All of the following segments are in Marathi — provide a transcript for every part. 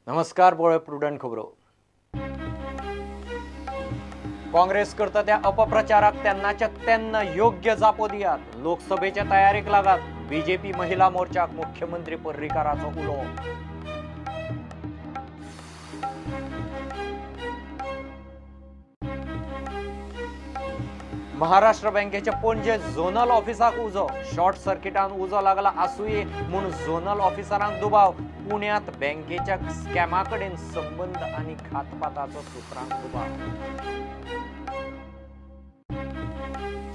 नमस्कार, बोळे प्रुडंट खबरो. काँग्रेस करता त्या अपप्रचाराक त्यांनाच्या त्यांना योग्य जापो दियात. लोकसभेच्या तयारीक लागात. बीजेपी महिला मोर्चाक मुख्यमंत्री पर्रीकाराचो उलो. महाराष्ट्र बँकेच्या पणजे झोनल ऑफिसाक उजो. शॉर्ट सर्किटान उजो लागला आसूये म्हणून झोनल ऑफिसरांक दुबाव. पुण्यात बँकेच्या स्कॅमाकडेन संबंध आणि घातपाताचो सूत्रांक दुबाव.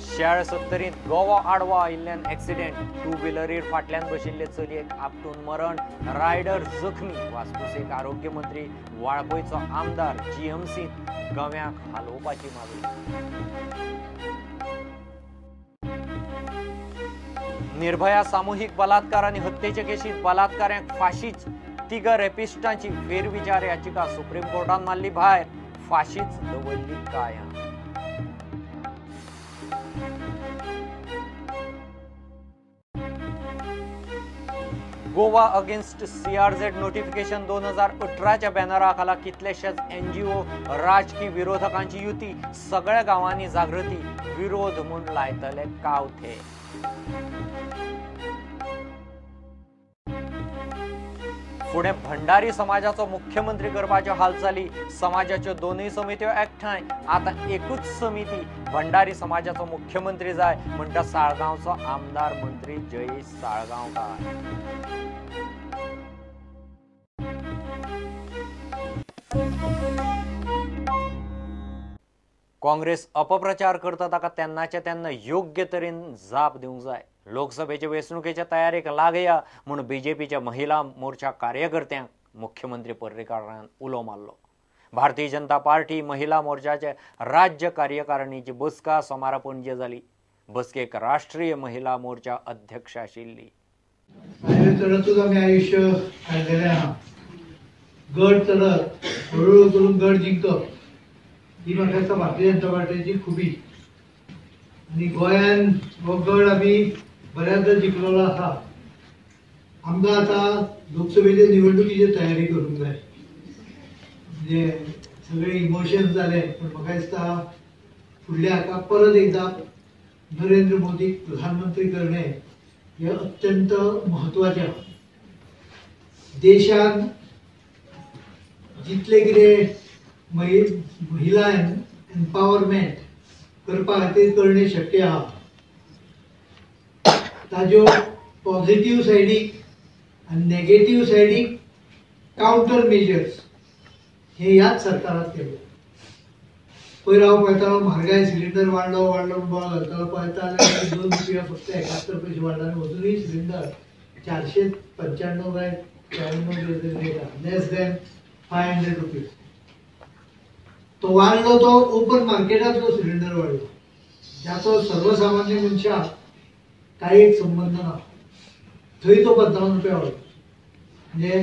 शाळ 70 गोवा आडवा आयिल्ल्यान एक्सिडेंट. टू व्हीलरीर फाटल्यान बशिल्ले चलयेक आपटून मरण. रायडर जखमी. वास्कुसेक आरोग्य मंत्री. वाळपयचो आमदार जीएमसी गव्याक हालोवपाची मागणी. निर्भया सामूहिक बलात्कार आणि हत्येच्या केशीत बलात्काऱ्यांक फाशीच. तिग रेपिस्टांची फेरविचार याचिका सुप्रीम कोर्टान मारली भायर. फाशीच दवरली कायम. गोवा अगेन्स्ट सीआरझेड नोटिफिकेशन 2018च्या बॅनराखाला कितलेशेच एनजीओ राजकीय विरोधकांची युती. सगळ्या गावांनी जागृती. विरोध म्हूण लायतले कावथे. पुणे भंडारी समाजाचो मुख्यमंत्री करपाच्यो हालचाली. समाजाच्यो दोनूय समित्यो एकठांय. आता एकूच समिती भंडारी समाजाचो मुख्यमंत्री जाय म्हणटा साळगांवचो आमदार मंत्री जयेश साळगांवकार. काँग्रेस अपप्रचार करता ताका तेन्नाच्या तेन्ना योग्य तरेन जाप दिवंक जाय. लोकसभेच्या वेंचणुकेच्या तयारेक लागया म्हणून बीजेपीच्या महिला मोर्चा कार्यकर्त्यांक मुख्यमंत्री पर्रीकारान उलो मारलो. भारतीय जनता पार्टी महिला मोर्चाच्या राज्य कार्यकारिणीची बसका सोमारा पणजे जाली. बसकेक राष्ट्रीय महिला मोर्चा अध्यक्ष आशिल्ली. चढतच आम्ही आयुष्य काढलेले आहात. गड चढत हळूहळू करून गड जिंकप ही म्हाका भारतीय जनता पार्टीची खुबी. आणि गोंयान हो गड आम्ही बऱ्याचदा जिंकलेलो आसा. आमकां आता लोकसभेच्या निवडणुकीची तयारी करूंक जाय. म्हणजे सगळे इमोशन्स जाले पण म्हाका दिसता फुडल्या हाका परत एकदा नरेंद्र मोदी प्रधानमंत्री करणे हे अत्यंत महत्वाचे. देशान जितले कितें महिला एम्पावरमेंट करपा खातीर करणे शक्य आहा ताज्यो पॉझिटिव्ह सायडीक आनी नेगेटिव्ह सायडीक काउंटर मेजर्स हे ह्याच सरकारान केले. पयर हांव पळयतालो म्हारगाय सिलिंडर वाडलो म्हणून घालतालो. पळयता जाल्यार 2 रुपया फक्त 71 पैसे वाडला आनी अजूनय सिलिंडर 495 काय 94 लेस दॅन 500 रुपीज. तो वाढलो तो ओपन मार्केटातलो सिलिंडर वाढलो ज्याचो सर्वसामान्य मनशाक कांय संबंध ना. थंय तो 55 रुपया वाडलो. म्हणजे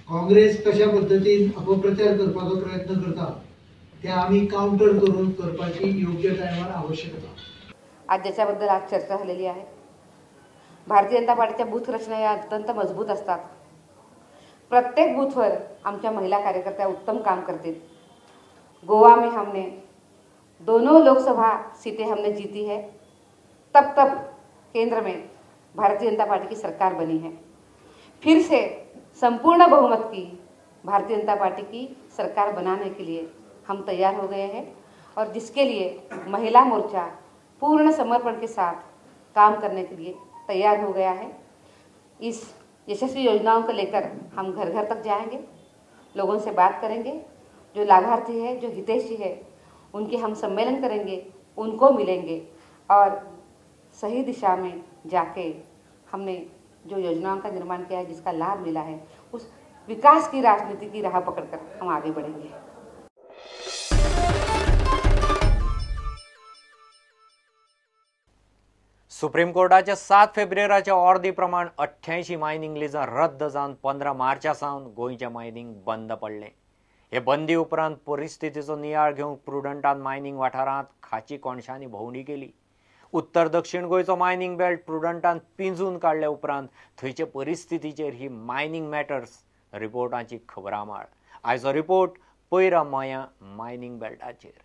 काँग्रेस कशा पद्दतीन अपप्रचार करपाचो प्रयत्न करता ते आम्ही काउंटर करून करपाची योग्य टायमार आवश्यकता. आज ज्याच्याबद्दल आज चर्चा झालेली आहे. भारतीय जनता पार्टीच्या बूथ रचना या अत्यंत मजबूत असतात. प्रत्येक बूथवर आमच्या महिला कार्यकर्त्या उत्तम काम करतील. गोवा में हमने दोनों लोकसभा सीटें हमने जीती है. तब केंद्र में भारतीय जनता पार्टी की सरकार बनी है. फिर से संपूर्ण बहुमत की भारतीय जनता पार्टी की सरकार बनाने के लिए हम तैयार हो गए हैं और जिसके लिए महिला मोर्चा पूर्ण समर्पण के साथ काम करने के लिए तैयार हो गया है. इस यशस्वी योजनाओं को लेकर हम घर घर तक जाएंगे, लोगों से बात करेंगे. जो लाभार्थी है, जो हितैषी है, उनके हम सम्मेलन करेंगे, उनको मिलेंगे और सही दिशा में जाके हमने जो योजनाओं का निर्माण किया है, जिसका लाभ मिला है, उस विकास की राजनीति की राह पकड़कर हम आगे बढ़ेंगे. सुप्रीम कोर्टाच्या 7 फेब्रुवारीच्या ऑर्दी प्रमाण 88 मायनिंग लिजां रद्द जावन 15 मार्चा सावन गोंयचे मायनिंग बंद पडले. हे बंदी उपरांत परिस्थितीचो नियाळ घेवंक प्रुडंटान मायनिंग वाठारांत खाची कोणशांनी भोंवडी केली. उत्तर दक्षिण गोंयचो मायनिंग बेल्ट प्रुडंटान पिंजून काडल्या उपरांत थंयचे परिस्थितीचेर ही मायनिंग मॅटर्स रिपोर्टांची खबरामाळ. आयचो रिपोर्ट पयरा मया मायनिंग बेल्टाचेर.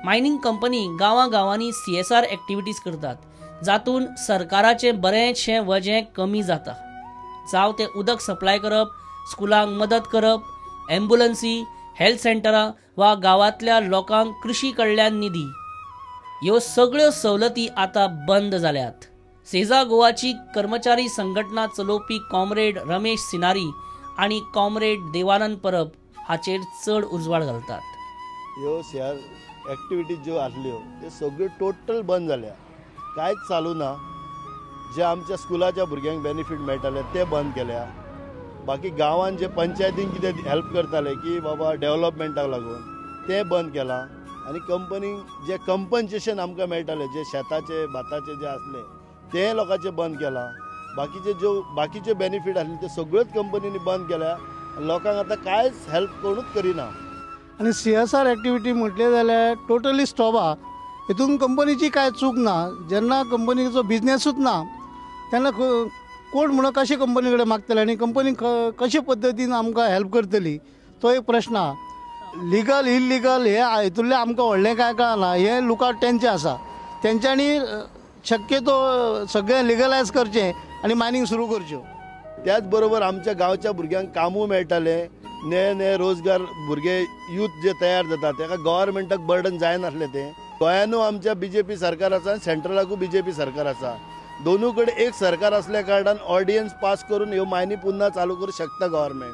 मायनिंग कंपनी गांवांनी CSR एक्टिविटीज करतात, जातून सरकाराचे बरेचशें वजें कमी जाता. जावं ते उदक सप्लाय करप, स्कुलांक मदत करप, ॲम्ब्युलन्सी, हेल्थ सेंटरां वा गांवांतल्या लोकांक कृशी कडल्यान निधी, ह्यो सगळ्यो सवलती आतां बंद जाल्यात. सेजा गोवाची कर्मचारी संघटना चलोवपी कॉम्रेड रमेश सिनारी आनी कॉम्रेड देवानंद परब हाचेर चड उजवाड घालतात. ह्यो एक्टिविटीज ज्यो आसल्यो त्यो सगळ्यो टोटल बंद जाल्या, कांयच चालू ना. जे आमच्या स्कुलाच्या भुरग्यांक बेनिफीट मेळटाले ते बंद केल्या. बाकी गांवांत जे पंचायतीन कितें हेल्प करताले की बाबा डेव्हलपमेंटाक लागून ते बंद केलां. आनी कंपनीक जे कंपन्सेशन आमकां मेळटाले, जे शेताचे भाताचे जे आसले ते लोकांचे बंद केलां. बाकीचे बेनिफीट आसले ते सगळ्योच कंपनीनी बंद केल्या. लोकांक आतां कांयच हेल्प कोणूच करिना. आणि CSR एक्टिविटी म्हटले जाल्यार टोटली स्टॉप आहा. हितून कंपनीची कांय चूक ना. जेन्ना कंपनीचो बिझनेसूच ना तेन्ना कोण म्हणून कशें कंपनी कडेन मागतले आनी कंपनी कशे पद्दतीन आमकां हेल्प करतली, तो एक प्रश्न आहा. लिगल इल्लिगल हे हितूंतलें आमकां व्हडलें कांय कळना. हे लुकआवट तेंचें आसा. तेंच्यांनी शक्यतो सगळें लिगलायज करचें आनी मायनींग सुरू करच्यो. त्याच बरोबर आमच्या गांवच्या भुरग्यांक कामूय मेळटाले. नये रोजगार भुरगे यूथ जे तयार जाता ताका गव्हर्मेंटाक बर्डन जायनासलें. तें गोंयानूय आमच्या BJP सरकार आसा आनी सेंट्रलाकूय BJP सरकार आसा. दोनूय कडेन एक सरकार असल्या कारणान ऑर्डियन्स पास करून ह्यो मायनी पुन्हा चालू करूं शकता गव्हर्मेंट.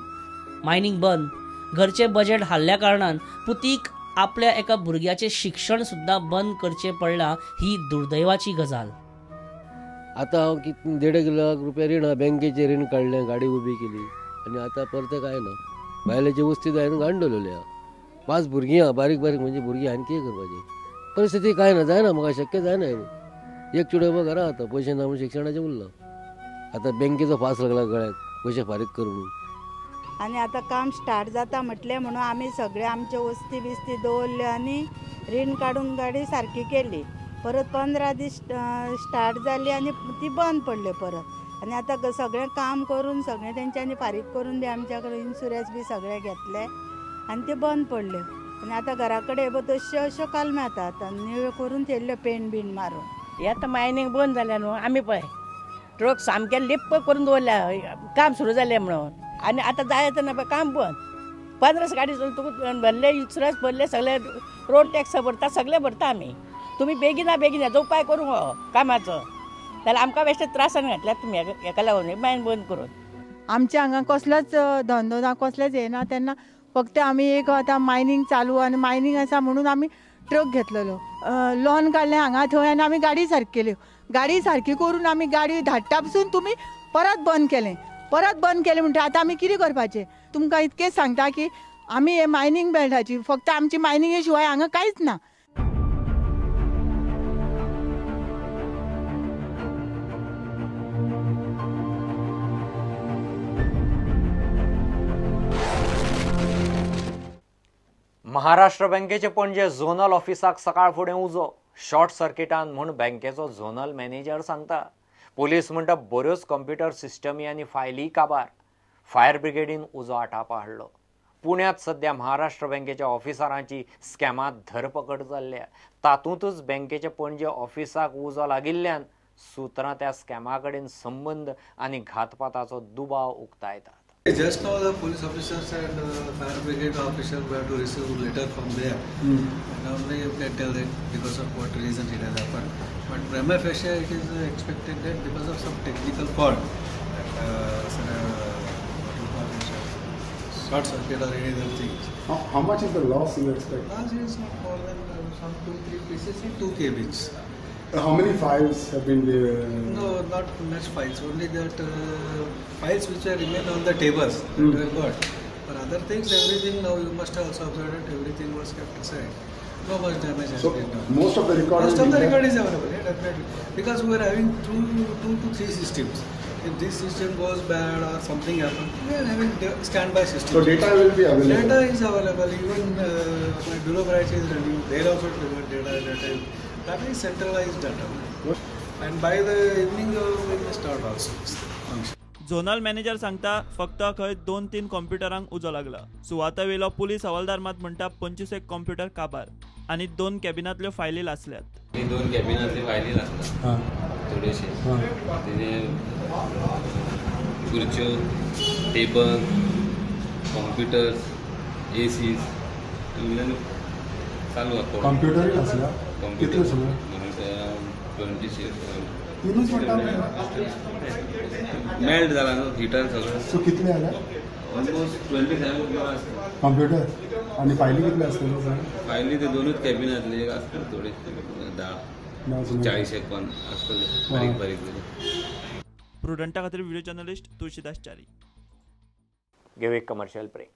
मायनिंग बंद, घरचे बजेट हाल्ल्या कारणान पुतीक आपल्या एका भुरग्याचें शिक्षण सुद्दां बंद करचें पडलां. ही दुर्दैवाची गजाल. आता हांव 1.5 लाख रुपया रीण बँकेचें रीण काडलें, गाडी उबी केली आनी आतां परतें कांय ना. भायल्याचे वस्ती जायन घाण दवरल्या. 5 भुरगीं आहा, बारीक म्हणजे भुरगीं आनी कितें करपाचें. परिस्थिती कांय ना, जायना, म्हाका शक्य जायना. एक चुडो घरा आता पैसे ना म्हणून शिक्षणाचें उरलां. आतां बँकेचो फास लागला गळ्याक पैसे फारीक कर म्हणून. आनी आतां काम स्टार्ट जाता म्हटलें म्हणून आमी सगळे आमचे वस्ती बिस्ती दवरल्यो आनी रीण काडून गाडी सारकी केली. परत 15 दीस स्टार्ट जाली आनी ती बंद पडली परत. आनी आतां सगळें काम करून सगळें तेंच्यांनी फारीक करून बी आमच्या कडेन इन्शुरन्स बी सगळें घेतले आनी ते बंद पडले. आनी आतां घरा कडेन तश्यो अश्यो कालम्यो येतात आतां निवळ करून थेल्ल्यो पेंट बीन मारून. हे आतां मायनींग बंद जाल्या न्हू. आमी पळय ट्रक सामके लिप्प करून दवरल्या काम सुरू जालें म्हणून. आनी आतां जाय तेन्ना पळय काम बंद. 15 गाडी तुका भरले, इन्शुरन्स भरले, सगळे रोड टॅक्स भरता, सगळे भरता आमी. तुमी बेगिना जो उपाय करूं हो कामाचो, जाल्यार आमकां बेश्टे त्रासान घातल्यात तुमी हेका लागून मायन बंद करून. आमच्या हांगा कसलोच धंदो ना, कसलेच हे ना. तेन्ना फक्त आमी एक आतां मायनींग चालू आनी मायनींग आसा म्हणून आमी ट्रक घेतलेलो, लॉन काडलें हांगा थंय आनी आमी गाडी सारकी केल्यो. गाडी सारकी करून आमी गाडी धाडटा पसून तुमी परत बंद केलें म्हणटा आतां आमी कितें करपाचें. तुमकां इतकेंच सांगता की आमी हे मायनींग बेल्टाची फक्त आमची मायनिंगे शिवाय हांगा कांयच ना. महाराष्ट्र बँकेचे पणजे झोनल ऑफिसाक सकाळ फुडें उजो. शॉर्ट सर्किटान म्हूण बँकेचो झोनल मॅनेजर सांगता. पुलीस म्हणटा बऱ्योच कंप्युटर सिस्टमी आनी फायली काबार. फायर ब्रिगेडीन उजो आटापा हाडलो. पुण्यात सध्या महाराष्ट्र बँकेच्या ऑफिसरांची स्कॅमात धरपकड जाल्ल्या. तातूंतच बँकेच्या पणजे ऑफिसाक उजो लागिल्ल्यान सुत्रां त्या स्कॅमा कडेन संबंद आनी घातपाताचो दुबाव उक्तायतात. Just now the police officers and fire brigade officials were to receive a letter from there. And only you can tell that because of what reason it has happened. But prima facie it is expected that because of some technical fault, short circuit or any other things. How much is the loss you expect? Loss is not more than some 2-3 pieces in 2 kbs. How many files have been there? No, not much files. Only that files which are remain on the tables that were got. For other things, everything now you must have also observed that everything was kept aside. No much damage has been done. Most of the record is available, yeah, definitely. Because we are having 2 to 3 systems. if this system goes bad or something happens, we are having standby system. So data will be available. Data is available. Even my bureau branch is running. They also provide data. That is centralized data. And by the evening, we will start also function. Zonal manager सांगता फक्त खंय 2-3 कॉम्प्युटरांक उजो लागला. सुवाता वेलो पुलीस हवालदार मात म्हणटा 25 कॉम्प्युटर काबार आणि 2 कॅबिनातल्यो फायली लासल्यात. 2 कॅबिनातल्यो फायली लासल्यात थोडेशे. खुर्च्यो, टेबल, कॉम्प्युटर्स, एसीज चालू आसा. कॉम्प्युटर आसला. कितले सगळे? 20 मेल्ट जाला न्हू हिटर सगळं. सो कितले आल्या? ऑलमोस्ट 27 कॉम्प्युटर आणि फायली कितले असतले सर? फायली ते 2च कॅबिनातले एक असतात थोडे 10-40 पण असतले बारीक. प्रुडंटा खातीर व्हिडिओ जर्नलिस्ट तुळशीदास चारी. घेऊ एक कमर्शियल ब्रेक.